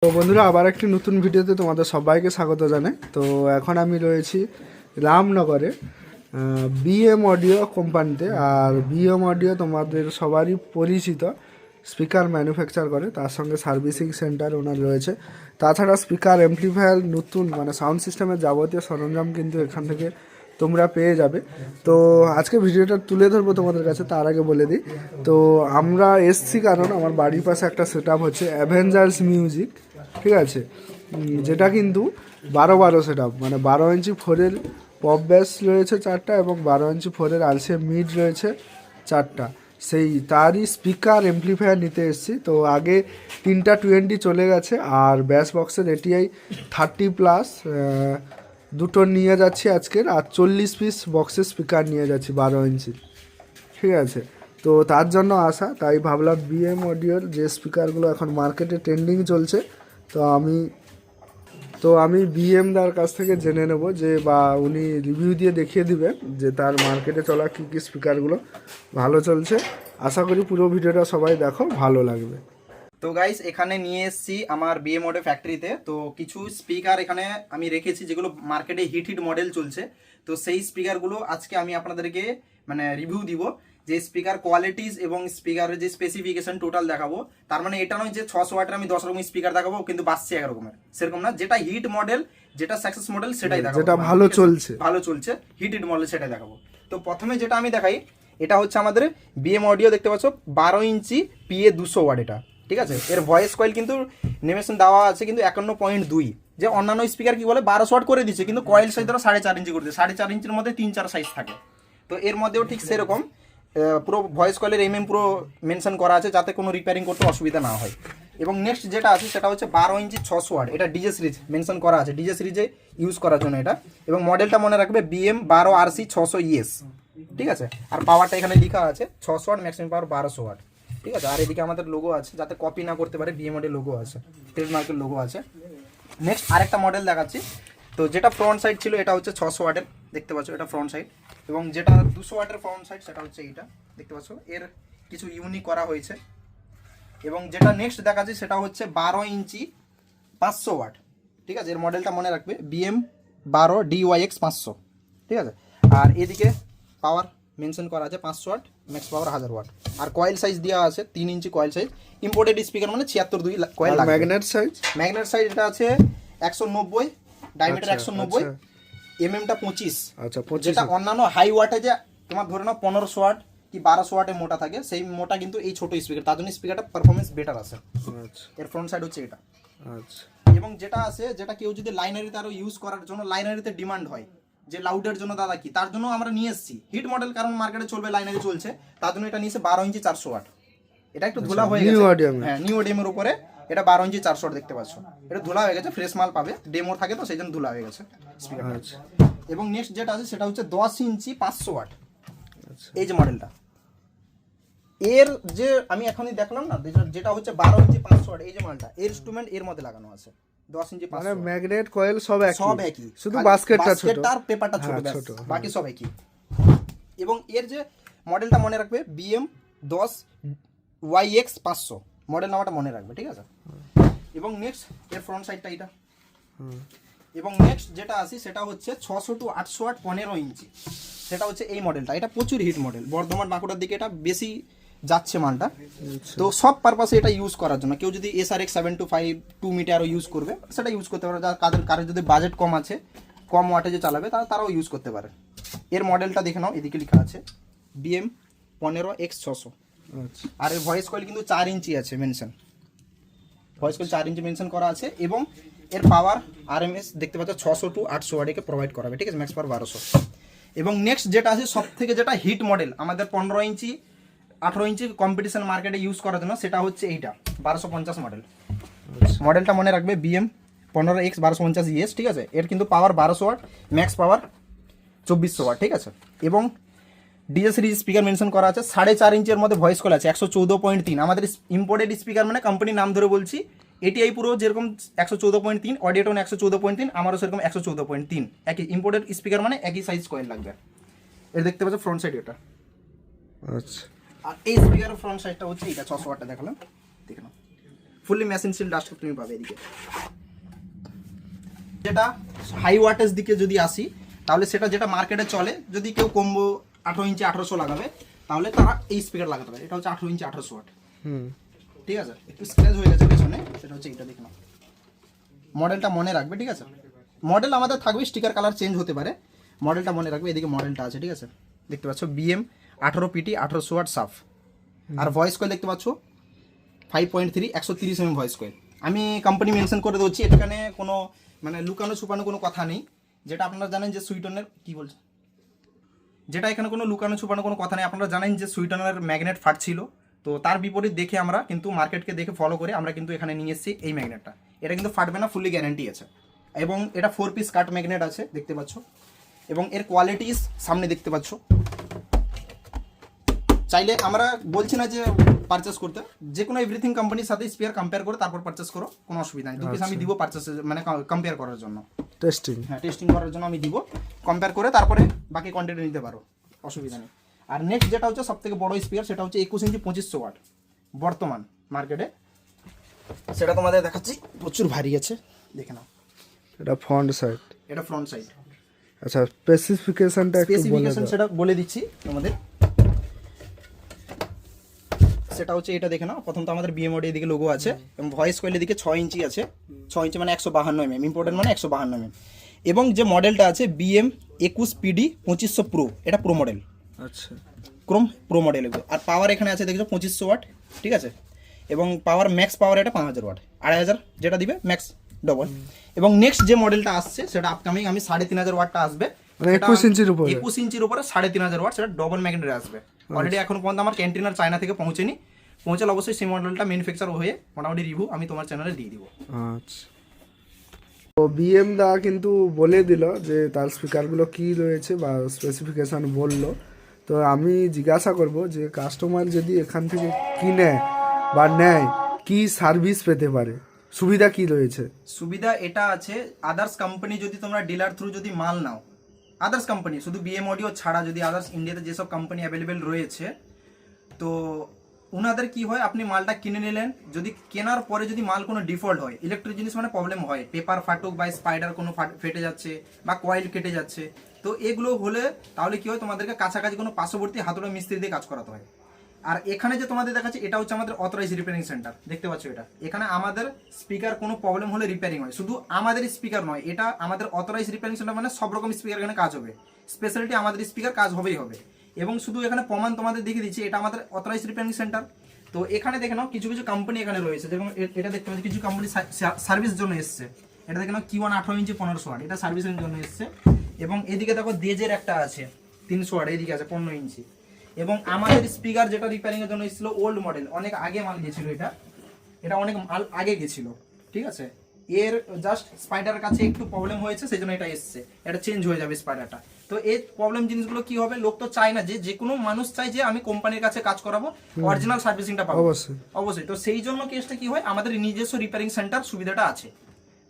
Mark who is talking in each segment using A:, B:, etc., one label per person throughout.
A: তো বন্ধুরা আবার একটি নতুন ভিডিওতে তোমাদের সবাইকে স্বাগত জানাই। তো এখন আমি রয়েছি রামনগরে বিএম অডিও কোম্পানিতে। আর বিএম অডিও তোমাদের সবারই পরিচিত, স্পিকার ম্যানুফ্যাকচার করে, তার সঙ্গে সার্ভিসিং সেন্টার ওনার রয়েছে। তাছাড়া স্পিকার অ্যাম্পলিফায়ার নতুন সাউন্ড সিস্টেমের যাবতীয় সরঞ্জাম কিন্তু এখান থেকে তোমরা পেয়ে যাবে। তো আজকে ভিডিওটা তুলে ধরবো তোমাদের কাছে, তার আগে বলে দিই তো আমরা এসছি কারণ আমার বাড়ির পাশে একটা সেট আপ হচ্ছে অ্যাভেঞ্জার্স মিউজিক, ঠিক আছে, যেটা কিন্তু 12-12 সেট আপ, 12 ইঞ্চি ফোরের পপ ব্যাস রয়েছে 4টা এবং 12 ইঞ্চি ফোরের আলসে মিড রয়েছে 4টা। সেই তারই স্পিকার অ্যাম্পলিফায়ার নিতে এসেছি। তো আগে 3টা 20 চলে গেছে, আর ব্যাস বক্সের এটিআই 30+ দুটো নিয়ে যাচ্ছি আজকের, আর 40 পিস বক্সের স্পিকার নিয়ে যাচ্ছি 12 ইঞ্চি, ঠিক আছে। তো তার জন্য আসা, তাই ভাবলাম বিএম অডিওর যে স্পিকারগুলো এখন মার্কেটে ট্রেন্ডিং চলছে, তো আমি বিএম দার কাছ থেকে জেনে নেব যে, বা উনি রিভিউ দিয়ে দেখিয়ে দিবেন যে তার মার্কেটে চলা কী কী স্পিকারগুলো ভালো চলছে। আশা করি পুরো ভিডিওটা সবাই দেখো, ভালো লাগবে।
B: তো গাইস এখানে নিয়ে এসেছি আমার বিএম অডিও ফ্যাক্টরিতে। তো কিছু স্পিকার এখানে আমি রেখেছি যেগুলো মার্কেটে হিট মডেল চলছে। তো সেই স্পিকারগুলো আজকে আমি আপনাদেরকে রিভিউ দিব, যে স্পিকার কোয়ালিটিস এবং স্পিকারের যে স্পেসিফিকেশন টোটাল দেখাবো। তার মানে এটা নয় যে 600 ওয়াটের আমি 10 রকমের স্পিকার দেখাবো কিন্তু বাজছে 1 রকমের, সেরকম না। যেটা হিট মডেল, যেটা সাকসেস মডেল সেটাই দেখাবো,
A: যেটা ভালো চলছে
B: হিট মডেল সেটাই দেখাবো। তো প্রথমে যেটা আমি দেখাই, এটা হচ্ছে আমাদের বিএম অডিও, দেখতে পাচ্ছ 12 ইঞ্চি PA 200 ওয়াট এটা, ঠিক আছে। এর ভয়েস কয়েল কিন্তু নেমেশন দেওয়া আছে কিন্তু 51.2, যে অন্যান্য স্পিকার কি বলে 1200 ওয়াট করে দিচ্ছে, কিন্তু কয়েল সাইজ ধরো 4.5 ইঞ্চি করে দিচ্ছে। 4.5 ইঞ্চির মধ্যে 3-4 সাইজ থাকে। তো এর মধ্যেও ঠিক সেরকম পুরো ভয়েস কয়েলের পুরো মেনশন করা আছে, যাতে কোনো রিপেয়ারিং করতে অসুবিধা না হয়। এবং নেক্সট যেটা আছে সেটা হচ্ছে 12 ইঞ্চি 600 ওয়াট, এটা ডিজে সিরিজ মেনশন করা আছে, ডিজে সিরিজে ইউজ করার জন্য এটা। এবং মডেলটা মনে রাখবে BM 12RC 600ES, ঠিক আছে। আর পাওয়ারটা এখানে লেখা আছে 600 ওয়াট, ম্যাক্সিমাম পাওয়ার 1200 ওয়াট, ঠিক আছে। আর এদিকে আমাদের লোগো আছে, যাতে কপি না করতে পারে, বিএম এর লোগো আছে, ট্রেডমার্কের লোগো আছে। নেক্সট আরেকটা মডেল দেখাচ্ছি। তো যেটা ফ্রন্ট সাইড ছিল এটা হচ্ছে 600 ওয়াটের, দেখতে পাচ্ছ এটা ফ্রন্ট সাইড। এবং যেটা 200 ওয়াটের ফ্রন্ট সাইড সেটা হচ্ছে এইটা, দেখতে পাচ্ছ। এর কিছু ইউনিক করা হয়েছে। এবং যেটা নেক্সট দেখাচ্ছি সেটা হচ্ছে 12 ইঞ্চি 500 ওয়াট, ঠিক আছে। এর মডেলটা মনে রাখবে BM 12 DYX 500, ঠিক আছে। আর এদিকে পাওয়ার মেনশন করা আছে 500 ওয়াট, ম্যাক্স পাওয়ার 1000 ওয়াট। আর কয়েল সাইজ দেওয়া আছে 3 inch coil size, imported speaker 76.2 coil.
A: Magnet size
B: এটা আছে 190, ডায়ামিটার 190, টা 25।
A: আচ্ছা,
B: যেটা অন্যান্য হাই ওয়াটে যে তোমার ধরে নাও 1500 ওয়াট কি 1200 ওয়াটে মোটা থাকে, সেই মোটা কিন্তু এই ছোট স্পিকার, তার জন্য স্পিকারটা পারফরমেন্স বেটার আছে। এর ফ্রন্ট সাইড হচ্ছে এটা।
A: আচ্ছা।
B: এবং যেটা আছে, যেটা কেউ যদি লাইনারিতে আরো ইউজ করার জন্য, লাইনারিতে ডিমান্ড হয় যে লাউডের জন্য দাদা কি, তার জন্য আমরা নিয়ে এসেছি হিট মডেল, কারণ মার্কেটে চলবে, লাইনারি চলছে, তার জন্য এটা নিয়েছে 12 ইঞ্চি 400 ওয়াট। এটা একটু ধুলা হয়ে গেছে, হ্যাঁ নিউ অডিয়ামের উপরে এটা 12 ইঞ্চি 400 ওয়াট, দেখতে পাচ্ছ। এটা ধুলা হয়ে গেছে, ফ্রেশ মাল পাবে, ডেমো থাকে তো সেই জন্য ধুলা হয়ে গেছে স্পিকারটা। এবং নেক্সট যেটা আছে সেটা হচ্ছে 10 ইঞ্চি 500 ওয়াট, এই যে মডেলটা। এর যে আমি এখনই দেখলাম না, যেটা হচ্ছে 12 ইঞ্চি 500 ওয়াট, এই যে মালটা, এর ইনস্ট্রুমেন্ট এর মধ্যে লাগানো আছে 10 ইঞ্চি 500 ওয়াট,
A: ম্যাগনেট কয়েল সব একই, শুধু
B: বাস্কেটটা ছোট আর পেপারটা ছোট, বাকি সব একই। এবং এর যে মডেলটা মনে রাখবে BM 10 YX 500, মডেল নাম্বারটা মনে রাখবে, ঠিক আছে। এবং নেক্সট এর ফ্রন্ট সাইডটা এটা। এবং নেক্সট যেটা আসি সেটা হচ্ছে 600 to 800 ওয়াট 15 ইঞ্চি, সেটা হচ্ছে এই মডেলটা। এটা প্রচুর হিট মডেল, বর্ধমান বাঁকুড়ার দিকে এটা বেশি যাচ্ছে মালটা। তো সব পারপাসে এটা ইউজ করার জন্য, কেউ যদি SRX 725 2 মিটারও ইউজ করবে সেটা ইউজ করতে পারে, কারোর যদি বাজেট কম আছে, কম ওয়াটেজে চালাবে, তারাও ইউজ করতে পারে। এর মডেলটা দেখে নাও, এদিকে লেখা আছে BM 15X 600। আর এর ভয়েস কয়েল কিন্তু 4 ইঞ্চি আছে মেনশন, ভয়েস কয়েল 4 ইঞ্চি মেনশন করা আছে। এবং এর পাওয়ার RMS দেখতে পাচ্ছ 600 to 800 ওয়াটকে প্রোভাইড করাবে, ঠিক আছে, ম্যাক্স পাওয়ার 1200। এবং নেক্সট যেটা আছে সব থেকে যেটা হিট মডেল আমাদের 15 ইঞ্চি 18 ইঞ্চি কম্পিটিশন মার্কেটে ইউজ করার জন্য, সেটা হচ্ছে এইটা 1250 মডেল। মডেলটা মনে রাখবে BM 15X 1250ES, ঠিক আছে। এর কিন্তু পাওয়ার 1200 ওয়াট, ম্যাক্স পাওয়ার 2400 ওয়াট, ঠিক আছে। এবং ডিজে সিরিজ স্পিকার মেনশন করা আছে, 4.5 ইঞ্চের মধ্যে ভয়েস কল আছে 114.3। আমাদের ইম্পোর্টেড স্পিকার মানে কোম্পানির নাম ধরে বলছি, এটিআই পুরো যেরকম 114.3, অডিওটোন 114.3, আমারও সেরকম 114.3, একই ইম্পোর্টেড স্পিকার মানে একই সাইজ কয়েল লাগবে। এর দেখতে পাচ্ছ ফ্রন্ট সাইড এটা। আচ্ছা। আর এই স্পিকারের ফ্রন্ট সাইডটা হচ্ছে এটা 600 ওয়াটটা দেখালাম, দেখে নাও। ফুললি মেশিন সিল ডাস্ট তুমি পাবে এদিকে। যেটা হাই ওয়াটেজ দিকে যদি আসি তাহলে সেটা যেটা মার্কেটে চলে, যদি কেউ কম্বো 18 ইঞ্চি 1800 লাগাবে তাহলে তারা এই স্পিকার লাগাতে পারে। এটা হচ্ছে 18 ইঞ্চি 1800 ওয়াট, ঠিক আছে। একটু স্ক্র্যাচ হয়ে গেছে পেছনে, সেটা হচ্ছে এটা দেখলাম। মডেলটা মনে রাখবে, ঠিক আছে। মডেল আমাদের থাকবে, স্টিকার কালার চেঞ্জ হতে পারে, মডেলটা মনে রাখবে। এদিকে মডেলটা আছে, ঠিক আছে, দেখতে পাচ্ছ BM 18 PT 1800 ওয়াট সাফ। আর ভয়েস কয়েল দেখতে পাচ্ছ 5.3 130 mm ভয়েস কয়েল। আমি কোম্পানি মেনশন করে দিচ্ছি, এখানে কোনো মানে লুকানো ছুপানো কোনো কথা নেই। যেটা আপনারা জানেন যে সুইটনের কি বলছে, যেটা এখানে কোনো লুকানো ছুপানো কোনো কথা নেই। আপনারা জানেন যে সুইটনের ম্যাগনেট ফাটছিল, তো তার বিপরীত দেখে আমরা কিন্তু মার্কেটকে দেখে ফলো করে আমরা কিন্তু এখানে নিয়ে এসেছি এই ম্যাগনেটটা। এটা কিন্তু ফাটবে না, ফুললি গ্যারান্টি আছে। এবং এটা 4 পিস কাট ম্যাগনেট আছে, দেখতে পাচ্ছ। এবং এর কোয়ালিটি সামনে দেখতে পাচ্ছ। চাইলে আমরা বলছি না যে পারচেস করতে, যে কোনো এভরিথিং কোম্পানির সাথে স্পিয়ার কম্পেয়ার করে তারপর পারচেস করো, কোনো অসুবিধা নেই। 2 পিস আমি দিব পারচেস মানে কম্পেয়ার করার জন্য,
A: টেস্টিং,
B: হ্যাঁ টেস্টিং করার জন্য আমি দিব। কম্পেয়ার করে তারপরে বাকি কোয়ান্টিটি নিতে পারো, অসুবিধা নেই। আর নেক্সট যেটা হচ্ছে সবথেকে বড় স্পিয়ার, সেটা হচ্ছে 21 ইঞ্চি 2500 ওয়াট বর্তমান মার্কেটে। সেটা তোমাদের দেখাচ্ছি, প্রচুর ভারী আছে, দেখে নাও।
A: এটা ফ্রন্ট সাইড,
B: এটা ফ্রন্ট সাইড।
A: আচ্ছা স্পেসিফিকেশনটা একটু বলে
B: স্পেসিফিকেশন
A: দাও।
B: সেটা বলে দিচ্ছি তোমাদের। সেটা হচ্ছে এটা দেখে নাও। প্রথম তো আমাদের BM অডিও এদিকে লোগো আছে, এবং ভয়েস কয়েল এদিকে 6 ইঞ্চি আছে। 6 ইঞ্চি মানে 152 mm, ইম্পোর্টেন্ট মানে 152 mm। এবং যে মডেলটা আছে BM 21 PD 2500 প্রো, এটা প্রো মডেল,
A: আচ্ছা
B: ক্রোম প্রো মডেল এগুলো। আর পাওয়ার এখানে আছে দেখছো 2500 ওয়াট, ঠিক আছে। এবং পাওয়ার ম্যাক্স পাওয়ার এটা 5000 ওয়াট, 2500 যেটা দিবে ম্যাক্স ডবল। এবং নেক্সট যে মডেলটা আসছে সেটা আপকামিং, আমি 3500 ওয়াটটা আসবে,
A: মানে 21 ইঞ্চির উপরে,
B: 21 ইঞ্চির উপরে 3500 ওয়াট, সেটা ডবল ম্যাগনেট আসবে। অলরেডি এখন পর্যন্ত আমার ক্যান্টিনার চায়না থেকে পৌঁছেনি, পৌঁছালে অবশ্যই সেই মডেলটা ম্যানুফ্যাকচার হয়ে মোটামুটি রিভিউ আমি তোমার চ্যানেলে দিয়ে দিব।
A: আচ্ছা। তো BM দা কিন্তু বলে দিল যে তার স্পিকারগুলো কি রয়েছে বা স্পেসিফিকেশন বললো। তো আমি জিজ্ঞাসা করব যে কাস্টমার যদি এখান থেকে কিনে বা নেয় কি সার্ভিস পেতে পারে, সুবিধা কি রয়েছে?
B: সুবিধা এটা আছে, আদার্স কোম্পানি যদি তোমরা ডিলার থ্রু যদি মাল নাও, আদার্স কোম্পানি শুধু BM অডিও ছাড়া যদি আদার্স ইন্ডিয়াতে যেসব কোম্পানি অ্যাভেলেবেল রয়েছে, তো ওনাদের কি হয়, আপনি মালটা কিনে নিলেন, যদি কেনার পরে যদি মাল কোনো ডিফল্ট হয়, ইলেকট্রিক জিনিস মানে প্রবলেম হয়, পেপার ফাটুক বা স্পাইডার কোনো ফেটে যাচ্ছে বা কয়েল কেটে যাচ্ছে, তো এগুলো হলে তাহলে কি হয়, তোমাদেরকে কাছাকাছি কোনো পার্শ্ববর্তী হাতুড়া মিস্ত্রি দিয়ে কাজ করাতে হয়। আর এখানে যে তোমাদের দেখাচ্ছে এটা হচ্ছে আমাদের অথরাইজ রিপেয়ারিং সেন্টার, দেখতে পাচ্ছ এটা। এখানে আমাদের স্পিকার কোনো প্রবলেম হলে রিপেয়ারিং হয়, শুধু আমাদের স্পিকার নয়, এটা আমাদের অথরাইজ রিপেয়ারিং সেন্টার, মানে সব রকম স্পিকার এখানে কাজ হবে, স্পেশালিটি আমাদের স্পিকার কাজ হবেই হবে। এবং শুধু এখানে প্রমাণ তোমাদের দেখিয়ে দিচ্ছি, এটা আমাদের অথরাইজ রিপেয়ারিং সেন্টার। তো এখানে দেখে নাও কিছু কিছু কোম্পানি এখানে রয়েছে, যেমন এটা দেখতে পাচ্ছি কিছু কোম্পানি সার্ভিস জন্য এসছে। এটা দেখে নাও Q1 18 ইঞ্চি 1500 ওয়াট, এটা সার্ভিসের জন্য এসছে। এবং এদিকে দেখো দেজের একটা আছে 300 ওয়াট, এদিকে আছে 15 ইঞ্চি। এবং আমাদের স্পিকার যেটা রিপেয়ারিং এর জন্য এসেছিল ওল্ড মডেল, অনেক আগে মাল গেছিল, এটা অনেক মাল আগে গেছিল, ঠিক আছে। এর জাস্ট স্পাইডারের কাছে একটু প্রবলেম হয়েছে, সেই জন্য এটা এসছে, এটা চেঞ্জ হয়ে যাবে স্পাইডারটা। তো এই প্রবলেম জিনিসগুলো কি হবে, লোক তো চায় না যে কোনো মানুষ চায় যে আমি কোম্পানির কাছে কাজ করাবো, অরিজিনাল সার্ভিসিংটা পাবো, অবশ্যই। তো সেই জন্য কেসটা কি হয়, আমাদের নিজস্ব রিপেয়ারিং সেন্টার সুবিধাটা আছে,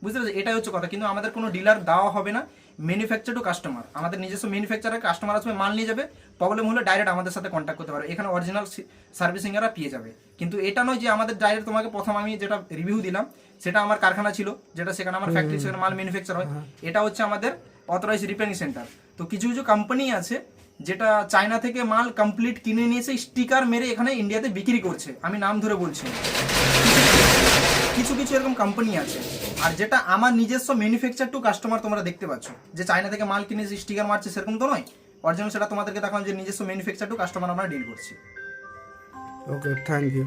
B: বুঝতে পারছি, এটাই হচ্ছে কথা। কিন্তু আমাদের কোনো ডিলার দেওয়া হবে না, ম্যানুফ্যাকচার টু কাস্টমার, আমাদের নিজস্ব ম্যানুফ্যাকচারের কাস্টমার আসবে, মাল নিয়ে যাবে, প্রবলেম হলে ডাইরেক্ট আমাদের সাথে কন্ট্যাক্ট করতে পারবে, এখানে অরিজিনাল সার্ভিসিংয়েরা পেয়ে যাবে। কিন্তু এটা নয় যে আমাদের ডাইরেক্ট, তোমাকে প্রথম আমি যেটা রিভিউ দিলাম সেটা আমার কারখানা ছিল, যেটা সেখানে আমার ফ্যাক্টরি, সেখানে মাল ম্যানুফ্যাকচার হয়, এটা হচ্ছে আমাদের অথরাইজ রিপেয়ারিং সেন্টার। তো কিছু কিছু কোম্পানি আছে যেটা চায়না থেকে মাল কমপ্লিট কিনে নিয়ে এসে স্টিকার মেরে এখানে ইন্ডিয়াতে বিক্রি করছে, আমি নাম ধরে বলছি, কিছু কিছু এরকম কোম্পানি আছে। আর যেটা আমার নিজস্ব ম্যানুফ্যাকচার টু কাস্টমার, তোমরা দেখতে পাচ্ছ যে চায়না থেকে মাল কিনে স্টিকার মারছে সেরকম তো নয়, অরিজিনাল সেটা তোমাদেরকে দেখালাম যে নিজস্ব ম্যানুফ্যাকচার টু কাস্টমার আমরা ডিল করছি।
A: ওকে, থ্যাংক ইউ।